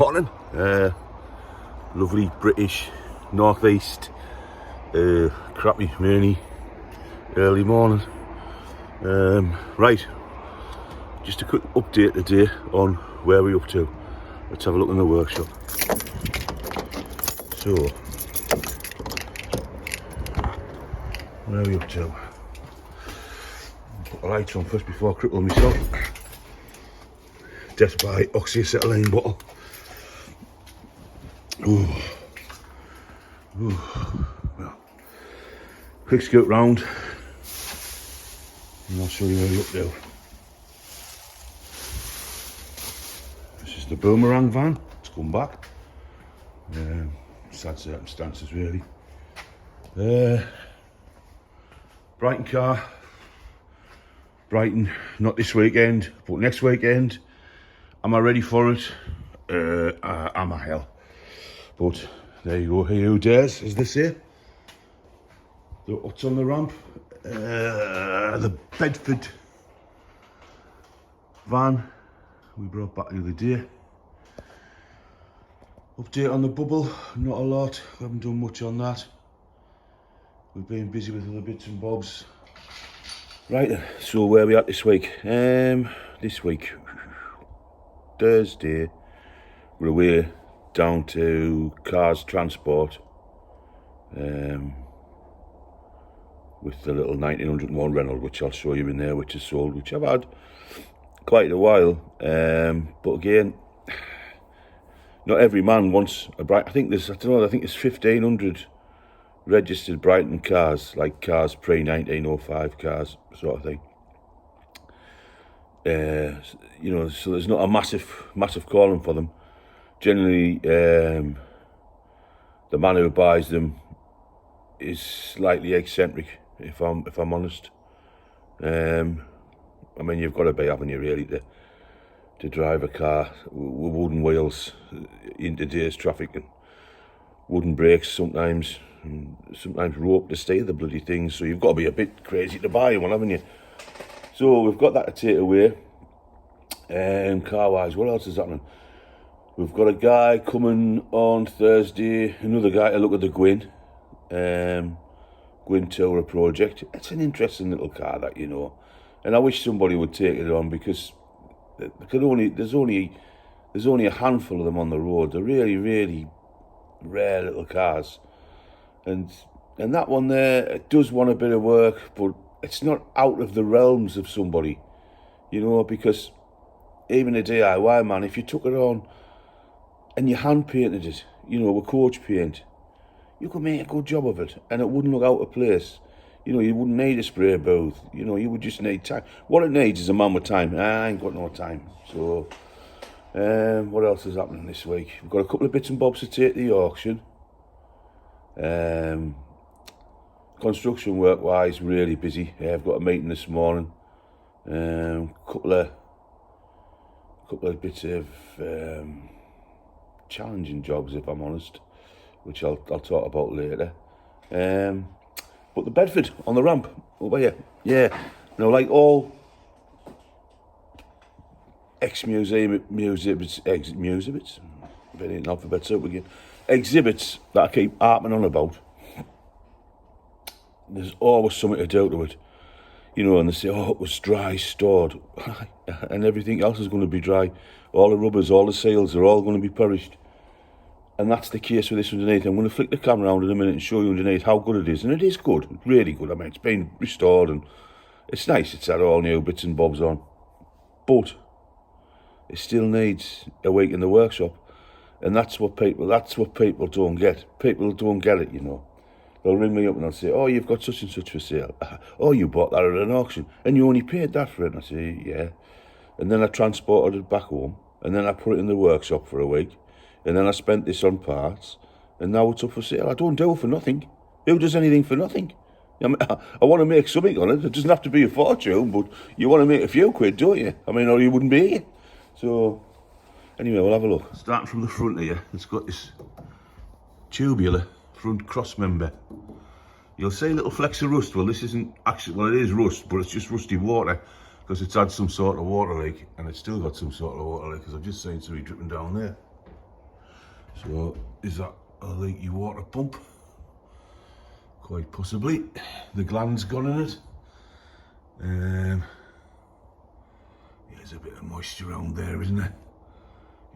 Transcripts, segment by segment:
Morning, lovely British northeast, crappy, rainy, early morning. Right, just a quick update today on where we're up to. Let's have a look in the workshop. So, where are we up to? Put the lights on first before I cripple myself. Death by oxyacetylene bottle. Ooh. Well, quick scoot round and I'll show you where we're up to. This is the boomerang van. It's come back. Sad circumstances really. Brighton car. Brighton, not this weekend, but next weekend. Am I ready for it? Am I hell? But there you go, here who dares, as they say. What's on the ramp? The Bedford van we brought back the other day. Update on the bubble, not a lot, we haven't done much on that. We've been busy with other bits and bobs. Right then, so where are we at this week? This week, Thursday, we're away down to Cars Transport with the little 1901 Renault, which I'll show you in there, which is sold, which I've had quite a while. But again, not every man wants a Brighton. I think there's 1,500 registered Brighton cars, like cars pre-1905 cars, sort of thing. You know, so there's not a massive calling for them. Generally, the man who buys them is slightly eccentric, if I'm honest. I mean, you've got to be, haven't you, really, to drive a car with wooden wheels in today's traffic, and wooden brakes sometimes rope to steer the bloody things. So you've got to be a bit crazy to buy one, haven't you? So we've got that to take away. Car-wise, what else is happening? We've got a guy coming on Thursday, another guy to look at the Gwyn Tourer project. It's an interesting little car, that, you know, and I wish somebody would take it on, because there's only a handful of them on the road. They're really, really rare little cars, and that one there, it does want a bit of work, but it's not out of the realms of somebody, you know, because even a DIY man, if you took it on and you hand painted it, you know, with coach paint, you could make a good job of it, and it wouldn't look out of place. You know, you wouldn't need a spray booth. You know, you would just need time. What it needs is a man with time. I ain't got no time. So, what else is happening this week? We've got a couple of bits and bobs to take to the auction. Construction work-wise, really busy. I've got a meeting this morning. Couple of bits of challenging jobs, if I'm honest, which I'll talk about later. But the Bedford on the ramp over here, yeah. You know, like all exhibits that I keep harping on about. There's always something to do to it, you know, and they say, oh, it was dry stored, and everything else is going to be dry. All the rubbers, all the seals are all going to be perished. And that's the case with this underneath. I'm going to flick the camera around in a minute and show you underneath how good it is. And it is good, really good. I mean, it's been restored and it's nice. It's had all new bits and bobs on. But it still needs a week in the workshop. And that's what people don't get. People don't get it, you know. They'll ring me up and they'll say, oh, you've got such and such for sale. Oh, you bought that at an auction and you only paid that for it. And I say, yeah. And then I transported it back home, and then I put it in the workshop for a week, and then I spent this on parts, and now it's up for sale. I don't do it for nothing. Who does anything for nothing? I mean, I want to make something on it. It doesn't have to be a fortune, but you want to make a few quid, don't you? I mean, or you wouldn't be here. So, anyway, we'll have a look. Starting from the front here, it's got this tubular front cross member. You'll see little flecks of rust. Well, this isn't actually, well, it is rust, but it's just rusty water, because it's had some sort of water leak, and it's still got some sort of water leak, because I've just seen something dripping down there. So is that a leaky water pump? Quite possibly. The gland's gone in it. There's a bit of moisture around there, isn't there?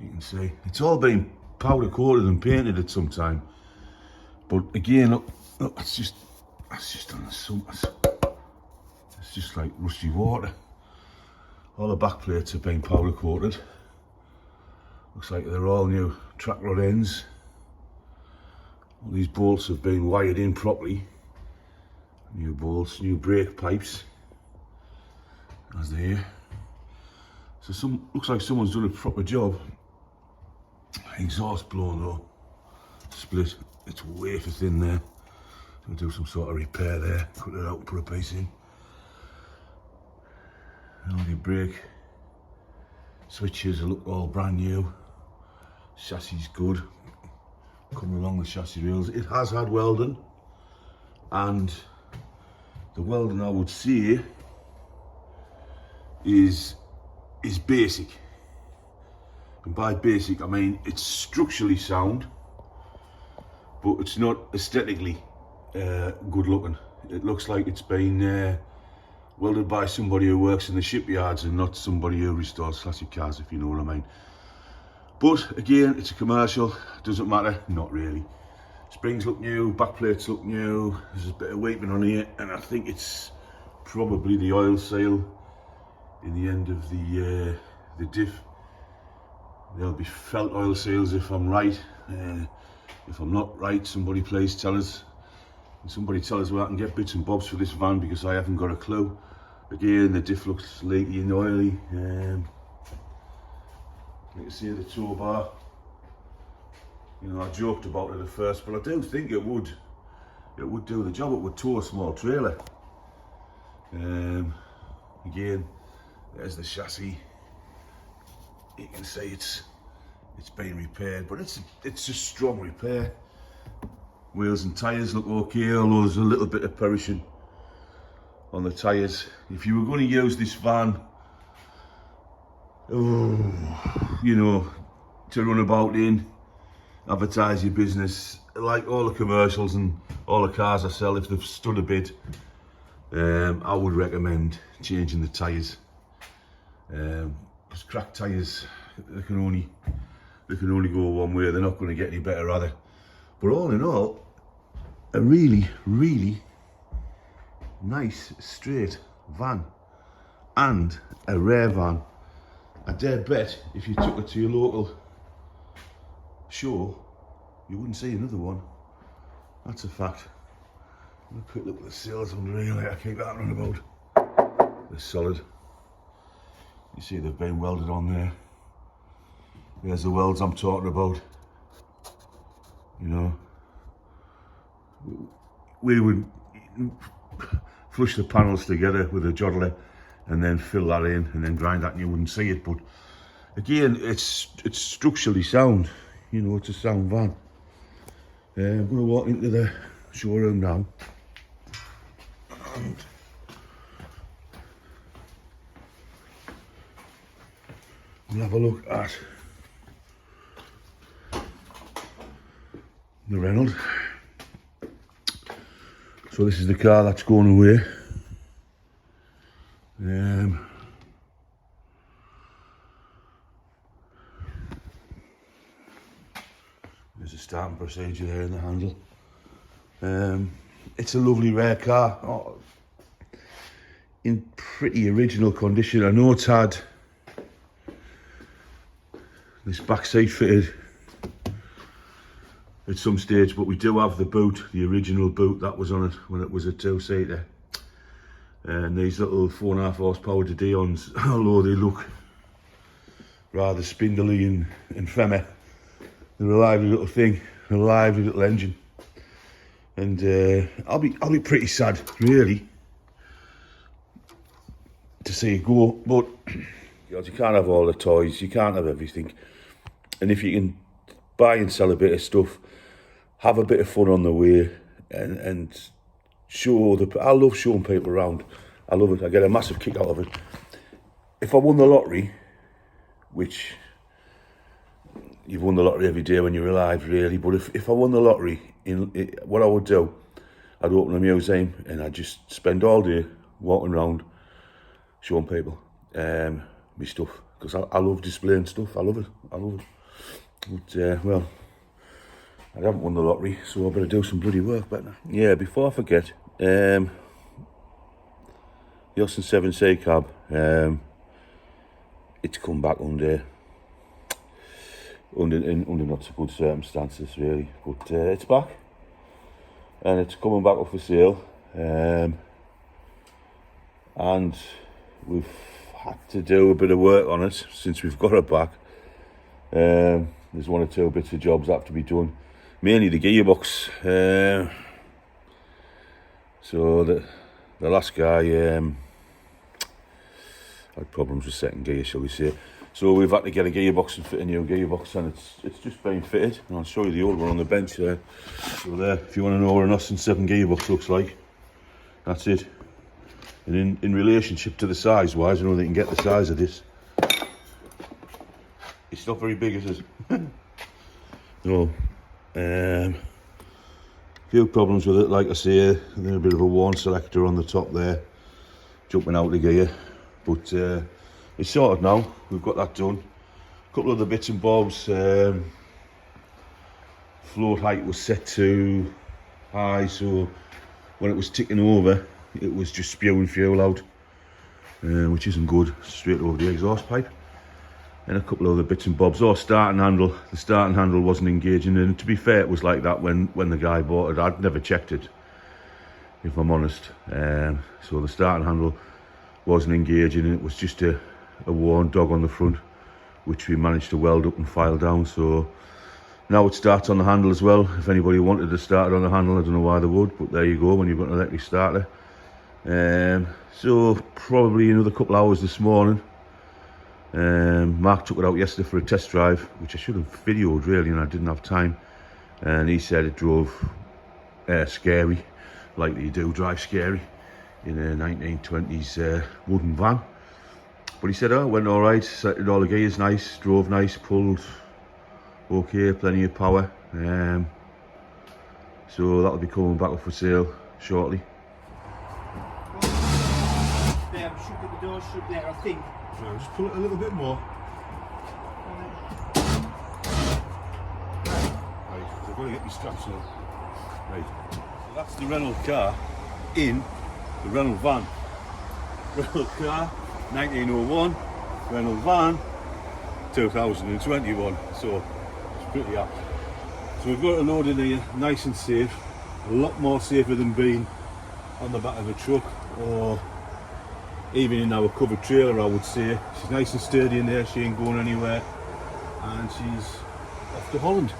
You can see it's all been powder coated and painted at some time. But again, look, it's just on some. It's just like rusty water. All the back plates have been powder coated. Looks like they're all new track rod ends. All these bolts have been wired in properly. New bolts, new brake pipes. As they're here. So looks like someone's done a proper job. Exhaust blown though. Split. It's way too thin there. Gonna do some sort of repair there. Cut it out and put a piece in. All the brake switches look all brand new. Chassis is good. Coming along the chassis rails. It has had welding, and the welding I would say is basic. And by basic I mean it's structurally sound, but it's not aesthetically good looking. It looks like it's been welded by somebody who works in the shipyards and not somebody who restores classic cars, if you know what I mean. But again, it's a commercial, doesn't matter, not really. Springs look new, back plates look new, there's a bit of weeping on here, and I think it's probably the oil seal in the end of the diff. There'll be felt oil seals if I'm right. If I'm not right, somebody please tell us. And somebody tell us where I can get bits and bobs for this van, because I haven't got a clue. Again, the diff looks leaky and oily. You can see the tow bar. You know, I joked about it at first, but I do think it would do the job. It would tow a small trailer. Again, there's the chassis. You can see it's been repaired, but it's a strong repair. Wheels and tyres look okay, although there's a little bit of perishing on the tyres. If you were going to use this van, you know, to run about in, advertise your business, like all the commercials and all the cars I sell, if they've stood a bit, I would recommend changing the tyres. Because cracked tyres, they can only go one way. They're not going to get any better, are they? But all in all, a really, really nice straight van, and a rare van. I dare bet if you took it to your local show, you wouldn't see another one. That's a fact. Have a quick look at the seals on the Reyal. I keep that running about. They're solid. You see they've been welded on there. There's the welds I'm talking about. You know, we would flush the panels together with a joddler and then fill that in and then grind that, and you wouldn't see it. But again, it's structurally sound. You know, it's a sound van. I'm going to walk into the showroom now. And we'll have a look at the Renault. So this is the car that's going away. There's a starting procedure there in the handle. It's a lovely rare car. Oh, in pretty original condition. I know it's had this back seat fitted at some stage, but we do have the boot, the original boot that was on it when it was a two-seater. And these little 4.5 horsepower Dions, although they look rather spindly and femmer, they're a lively little thing, a lively little engine. And I'll be pretty sad, really, to see it go. But you can't have all the toys, you can't have everything. And if you can buy and sell a bit of stuff, have a bit of fun on the way, and show I love showing people around. I love it. I get a massive kick out of it. If I won the lottery, which you've won the lottery every day when you're alive, really. But if I won the lottery, what I would do, I'd open a museum and I'd just spend all day walking around showing people my stuff, because I love displaying stuff. I love it. But well, I haven't won the lottery, so I better do some bloody work. But yeah, before I forget, the Austin 7C cab, it's come back under not so good circumstances, really. But it's back, and it's coming back up for sale. And we've had to do a bit of work on it since we've got it back. There's one or two bits of jobs that have to be done, mainly the gearbox. So the last guy had problems with second gear, shall we say. So we've had to get a gearbox and fit a new gearbox, and it's just been fitted. And I'll show you the old one on the bench there. So there, if you want to know what an Austin 7 gearbox looks like, that's it. And in relationship to the size wise, I don't think you can get the size of this. It's not very big, is it? No. Few problems with it, like I say. There's a bit of a worn selector on the top there, jumping out the gear. But it's sorted now. We've got that done. A couple of the bits and bobs. Float height was set to high, so when it was ticking over, it was just spewing fuel out, which isn't good, straight over the exhaust pipe. And a couple of other bits and bobs. Starting handle. The starting handle wasn't engaging, and to be fair, it was like that when the guy bought it. I'd never checked it, if I'm honest. So the starting handle wasn't engaging, and it was just a worn dog on the front, which we managed to weld up and file down. So now it starts on the handle as well. If anybody wanted to start it on the handle, I don't know why they would, but there you go, when you've got an electric starter. So probably another couple hours this morning. Mark took it out yesterday for a test drive, which I should have videoed really, and I didn't have time. And he said it drove scary, like you do drive scary in a 1920s wooden van. But he said, oh, it went all right, set all the gears nice, drove nice, pulled okay, plenty of power. So that'll be coming back up for sale shortly. There, should get the door shut there, I think. So just pull it a little bit more. Right, so I've got to get these straps on. Right, so that's the Renault car in the Renault van. Renault car, 1901, Renault van, 2021. So it's pretty apt. So we've got it loaded here, nice and safe. A lot more safer than being on the back of a truck or even in our covered trailer, I would say. She's nice and sturdy in there, she ain't going anywhere, and she's off to Holland.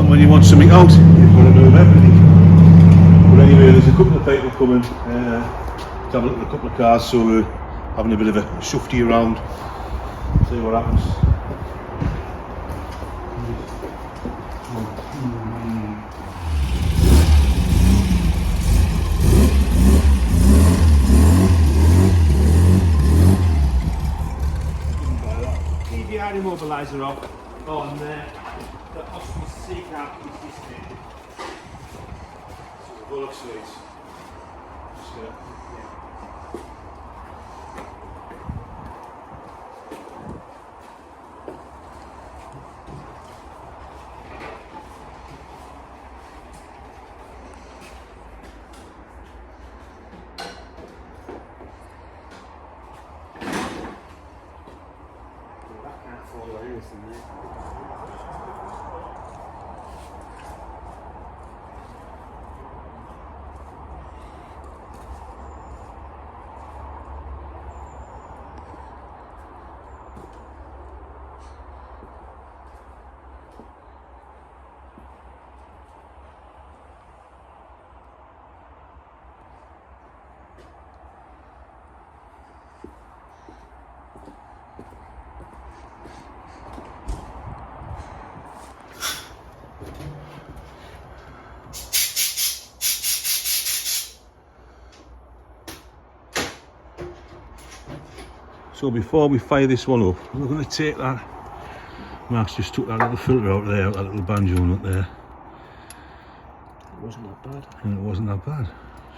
When you want something out, you've got to know everything. But anyway, there's a couple of people coming to have a look at a couple of cars, so we're having a bit of a shufty around, see what happens. TVR immobiliser off on the Austin C cab is this thing. So the bullock seats. That can't fall or anything there. So before we fire this one up, we're going to take that. Mark's just took that little filter out there, that little banjo nut there. It wasn't that bad. And it wasn't that bad.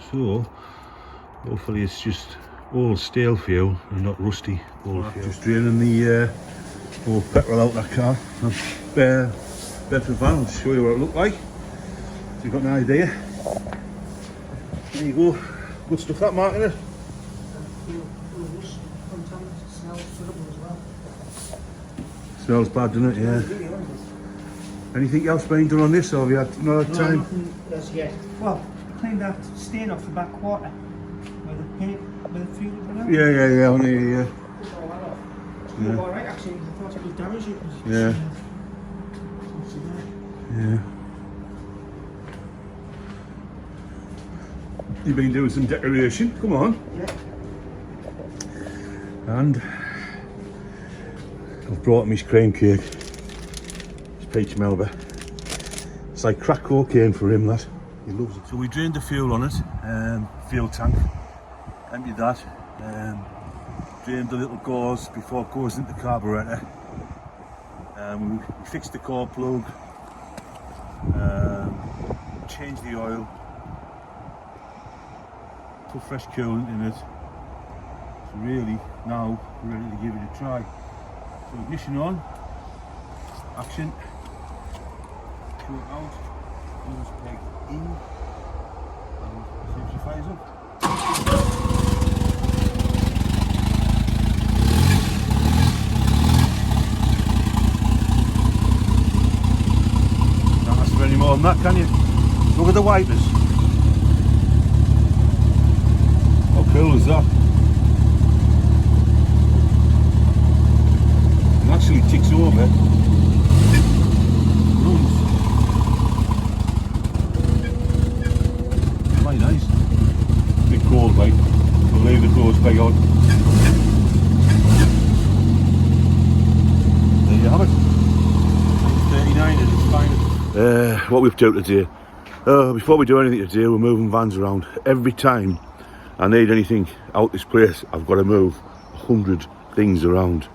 So hopefully it's just old stale fuel and not rusty old fuel. Just draining the old petrol out that car. Bedford Van, I'll show you what it looked like. So you've got an idea. There you go. Good stuff that, Mark, isn't it? Smells bad, doesn't it? Yeah. Anything else being done on this, or have you had no time? Nothing as yet. Well, clean that stain off the back quarter where the fuel went out. Yeah, on here, yeah. All that off. Yeah. Alright, actually, I thought it was damaged. Yeah. Yeah. You've been doing some decoration, come on. Yeah. And I've brought him his cream cake. It's peach melba. It's like crack cocaine for him, that. He loves it. So we drained the fuel on it, fuel tank. Emptied that. Drained the little gauze before it goes into the carburetor. We fixed the core plug. Changed the oil. Put fresh coolant in it. So really, now we're ready to give it a try. So ignition on, action, pull it out, nose peg in, and see if she fires up. Can't ask for any more than that, can you? Look at the wipers. How cool is that? It actually ticks over. Runs. Quite nice. A bit cold, mate. We'll leave the clothes peg on. There you have it. 39 at its finest. What we've done today. Before we do anything today, we're moving vans around. Every time I need anything out this place, I've got to move 100 things around.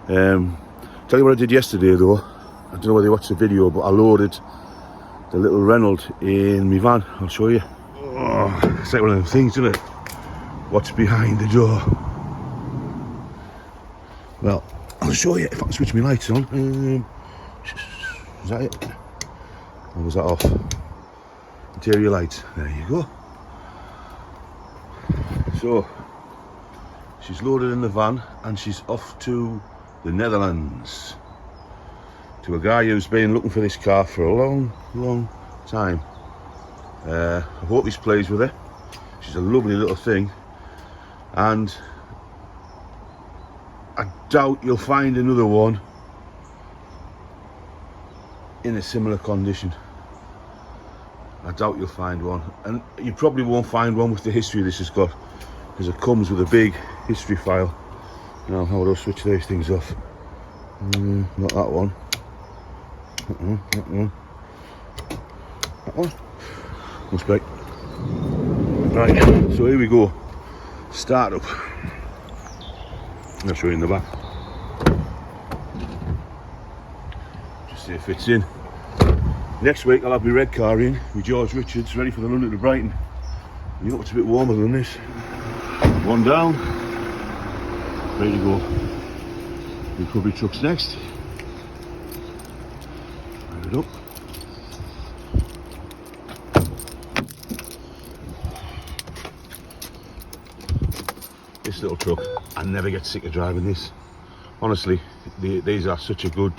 Tell you what I did yesterday though. I don't know whether you watched the video, but I loaded the little Renault in my van. I'll show you. Oh, it's like one of them things, isn't it? What's behind the door? Well, I'll show you if I can switch my lights on. Is that it? Or was that off? Interior lights. There you go. So, she's loaded in the van and she's off to the Netherlands. To a guy who's been looking for this car for a long time. I hope he's pleased with her. She's a lovely little thing. And I doubt you'll find another one in a similar condition. I doubt you'll find one. And you probably won't find one with the history this has got, because it comes with a big history file. Now, how do I switch these things off? Not that one. That one. That one. Must be. Right, so here we go. Start up. I'll show you in the back. Just see if it fits in. Next week I'll have my red car in with George Richards, ready for the London to Brighton. You know, it's a bit warmer than this. One down, ready to go. Recovery truck's next. Fire it up. This little truck, I never get sick of driving this. Honestly, these are such a good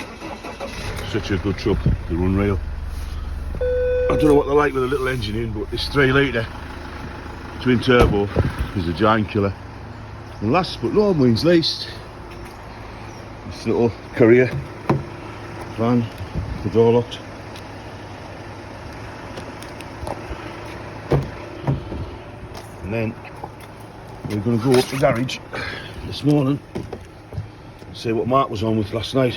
truck to run Reyal. I don't know what they're like with a little engine in, but this 3 litre twin turbo is a giant killer. And last but no means least, this little courier van, the door locked. And then we're going to go up the garage this morning and see what Mark was on with last night.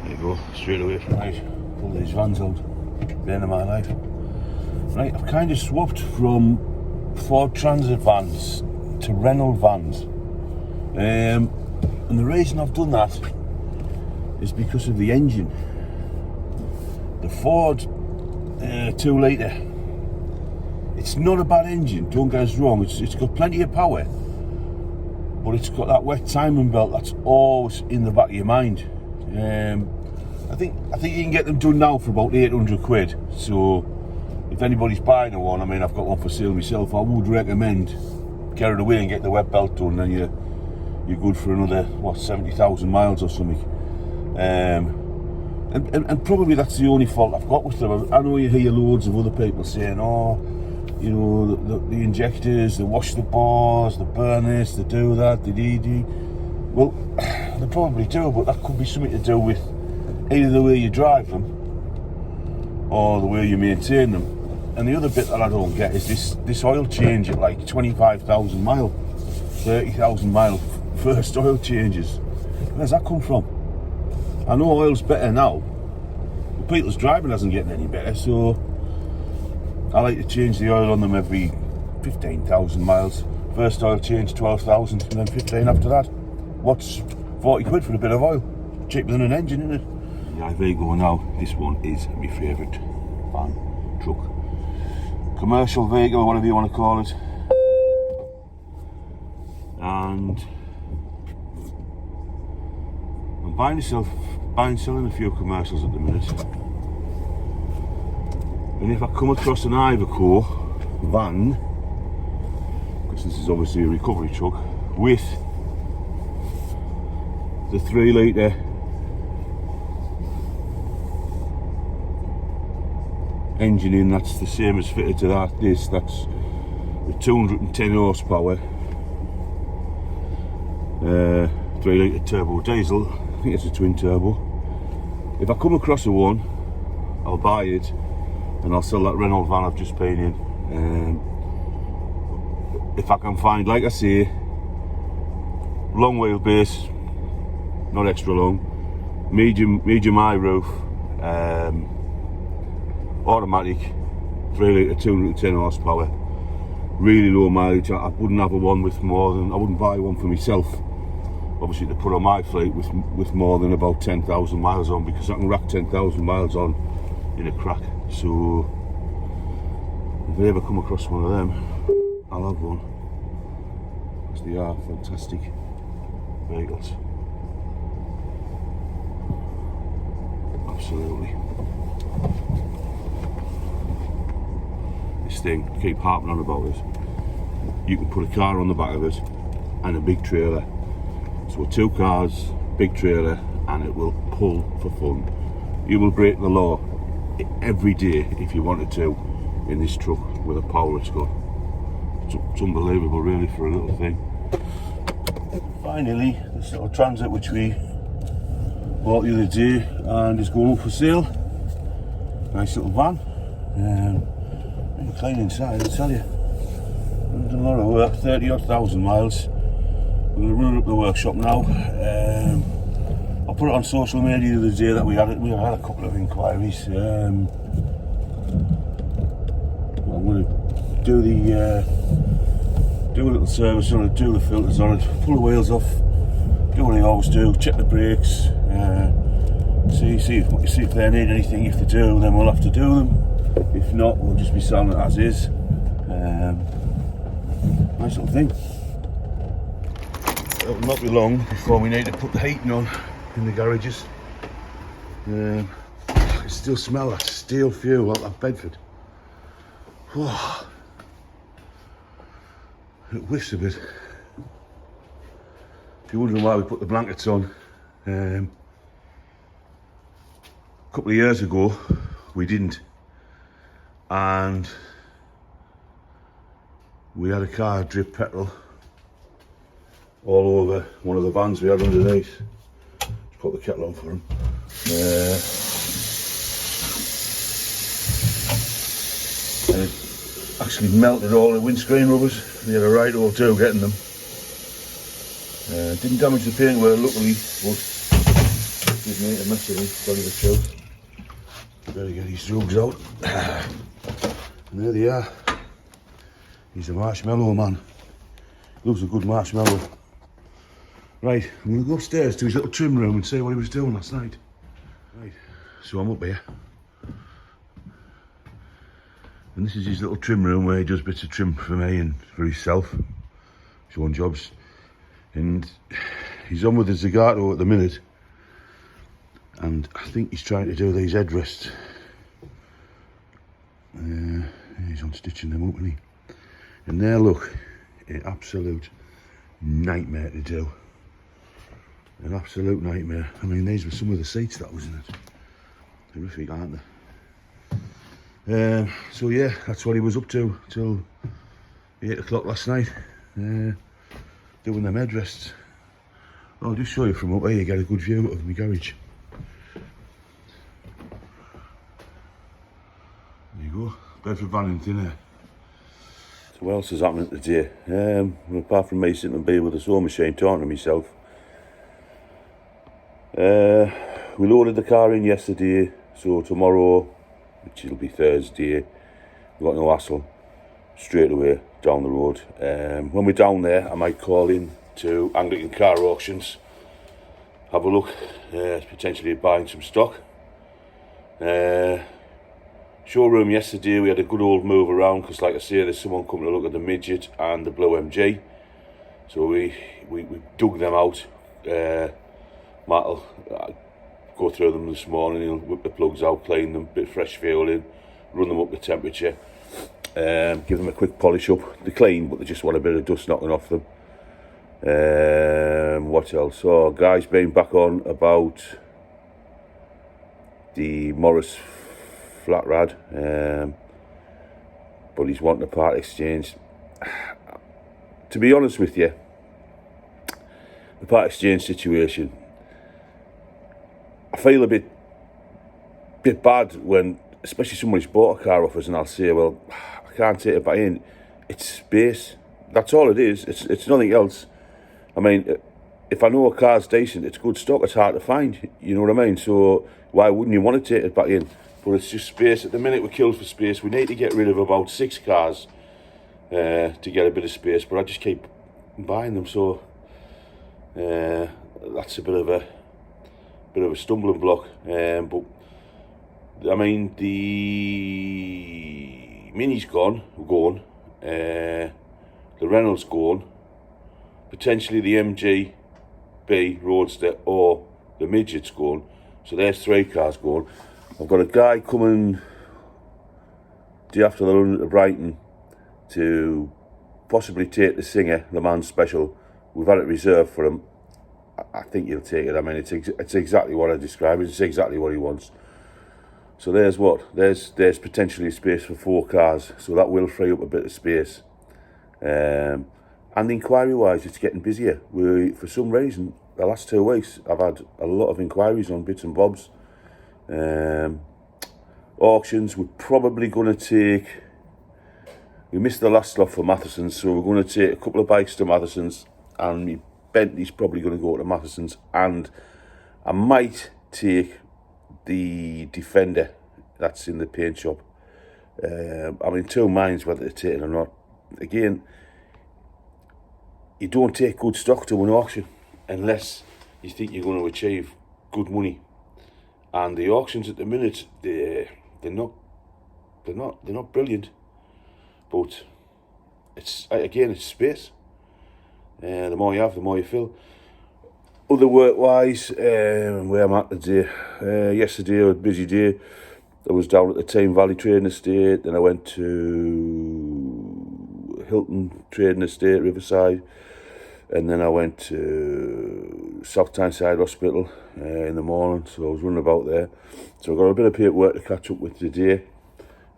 There you go, straight away from the house. Pull these vans out. bane of my life. Right, I've kind of swapped from Ford Transit vans to Renault vans. And the reason I've done that is because of the engine. The Ford 2 litre, it's not a bad engine, don't get us wrong, it's got plenty of power, but it's got that wet timing belt that's always in the back of your mind. I think you can get them done now for about 800 quid, so if anybody's buying one, I mean, I've got one for sale myself, I would recommend get it away and get the wet belt done, and you're good for another, what, 70,000 miles or something. And probably that's the only fault I've got with them. I know you hear loads of other people saying, oh, you know, the injectors, they wash the bars, they burn this, they do that, they do. Well, they probably do, but that could be something to do with either the way you drive them or the way you maintain them. And the other bit that I don't get is this oil change at like 25,000 mile, 30,000 mile first oil changes. Where's that come from? I know oil's better now, but people's driving isn't getting any better, so I like to change the oil on them every 15,000 miles. First oil change 12,000 and then 15 after that. What's 40 quid for a bit of oil? Cheaper than an engine, isn't it? Yeah, there you go now. This one is my favourite van, truck. Commercial vehicle, whatever you want to call it. And I'm buying and selling a few commercials at the minute. And if I come across an Iveco van, because this is obviously a recovery truck, with the 3 litre engine in, that's the same as fitted to that's with 210 horsepower, 3 litre turbo diesel, I think it's a twin turbo. If I come across a one, I'll buy it and I'll sell that Renault van I've just paid in. If I can find, like I say, long wheelbase, not extra long, medium high roof, automatic, 3 litre, 210 horsepower, really low mileage. I wouldn't have a one with more than, I wouldn't buy one for myself, obviously, to put on my fleet with more than about 10,000 miles on, because I can rack 10,000 miles on in a crack. So if I ever come across one of them, I'll have one, because they are fantastic vehicles. Absolutely. This thing, I keep harping on about it. You can put a car on the back of it and a big trailer. So 2 cars, big trailer, and it will pull for fun. You will break the law every day if you wanted to in this truck with the power it's got. It's unbelievable really for a little thing. Finally, this little Transit which we bought the other day and is going up for sale. Nice little van. Clean inside, I tell you. I've done a lot of work, 30,000 miles. We're going to run it up the workshop now. I put it on social media the other day that we had a couple of inquiries. I'm going to do a little service on it, do the filters on it, pull the wheels off, do what I always do, check the brakes, see if they need anything. If they do, then we'll have to do them. If not, we'll just be selling it as is. Nice little thing. It'll not be long before we need to put the heating on in the garages. I can still smell that steel fuel out of Bedford. Whoa. It whiffs a bit. If you're wondering why we put the blankets on, a couple of years ago we didn't, and we had a car drip petrol all over one of the vans we had underneath. Let's put the kettle on for him. And it actually melted all the windscreen rubbers. We had a right old do getting them. Didn't damage the paintwork luckily, but did make a mess of it, to tell you the truth. Better get these drugs out. And there they are. He's a marshmallow man. Loves a good marshmallow. Right, I'm going to go upstairs to his little trim room and see what he was doing last night. Right, so I'm up here. And this is his little trim room where he does bits of trim for me and for himself. Showing jobs. And he's on with the Zagato at the minute. And I think he's trying to do these headrests. He's on stitching them up, isn't he? And there, look, an absolute nightmare to do. An absolute nightmare. I mean, these were some of the seats that was in it. Horrific, aren't they? So yeah, that's what he was up to till 8 o'clock last night. Doing them headrests. I'll just show you from up here, you get a good view of my garage. There you go, Bedford Van I in there. So what else is happening today? Apart from me sitting and being with the sewing machine talking to myself. We loaded the car in yesterday, so tomorrow, which will be Thursday, we've got no hassle, straight away down the road. When we're down there, I might call in to Anglican Car Auctions, have a look, potentially buying some stock. Showroom yesterday, we had a good old move around because, like I say, there's someone coming to look at the midget and the blue MG. So we dug them out. Matt'll go through them this morning, he'll whip the plugs out, clean them, bit of fresh fuel in, run them up to temperature, give them a quick polish up. They're clean, but they just want a bit of dust knocking off them. What else? Oh, guy's been back on about the Morris flat rad, but he's wanting a part exchange. To be honest with you, the part exchange situation, I feel a bit bad when, especially somebody's bought a car off us and I'll say, well, I can't take it back in. It's space. That's all it is. It's nothing else. I mean, if I know a car's decent, it's good stock, it's hard to find. You know what I mean? So why wouldn't you want to take it back in? But it's just space. At the minute, we're killed for space. We need to get rid of about 6 cars to get a bit of space. But I just keep buying them, so that's a bit of a stumbling block. But I mean, the Mini's gone. The Renault's gone. Potentially the MGB Roadster or the midget's gone. So there's 3 cars gone. I've got a guy coming day after the run to Brighton to possibly take the Singer, the Man Special. We've had it reserved for him. I think he'll take it. I mean, it's exactly what I described. It's exactly what he wants. So there's what? There's potentially space for 4 cars. So that will free up a bit of space. And inquiry-wise, it's getting busier. For some reason, the last 2 weeks, I've had a lot of inquiries on bits and bobs. Auctions, we're probably going to take... We missed the last slot for Matheson's, so we're going to take a couple of bikes to Matheson's, and my Bentley's probably going to go to Matheson's, and I might take the Defender that's in the paint shop. I'm in 2 minds whether to take it or not. Again, you don't take good stock to an auction unless you think you're going to achieve good money. And the auctions at the minute, they're not brilliant. But it's space. The more you have, the more you fill. Other work-wise, where I'm at today. Yesterday, I had a busy day. I was down at the Tame Valley Trading Estate. Then I went to Hilton Trading Estate, Riverside. And then I went to South Tyneside Hospital in the morning. So I was running about there. So I've got a bit of paperwork to catch up with today.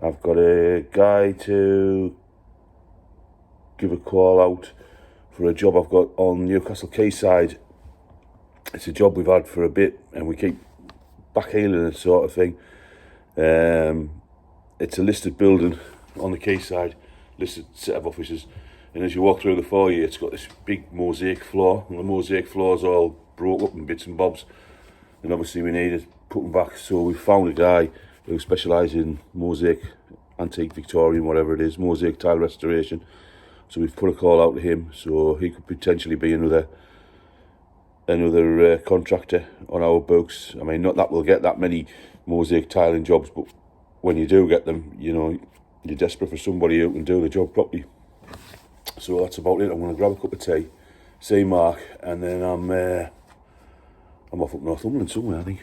I've got a guy to give a call out for a job I've got on Newcastle Quayside. It's a job we've had for a bit and we keep backheeling it sort of thing. It's a listed building on the quayside, listed set of offices, and as you walk through the foyer, it's got this big mosaic floor, and the mosaic floor's all broke up in bits and bobs, and obviously we needed putting back, so we found a guy who specialise in mosaic, antique Victorian, whatever it is, mosaic tile restoration. So we've put a call out to him, so he could potentially be another contractor on our books. I mean, not that we'll get that many mosaic tiling jobs, but when you do get them, you know, you're desperate for somebody who can do the job properly. So that's about it. I'm going to grab a cup of tea, see Mark, and then I'm off up Northumberland somewhere, I think.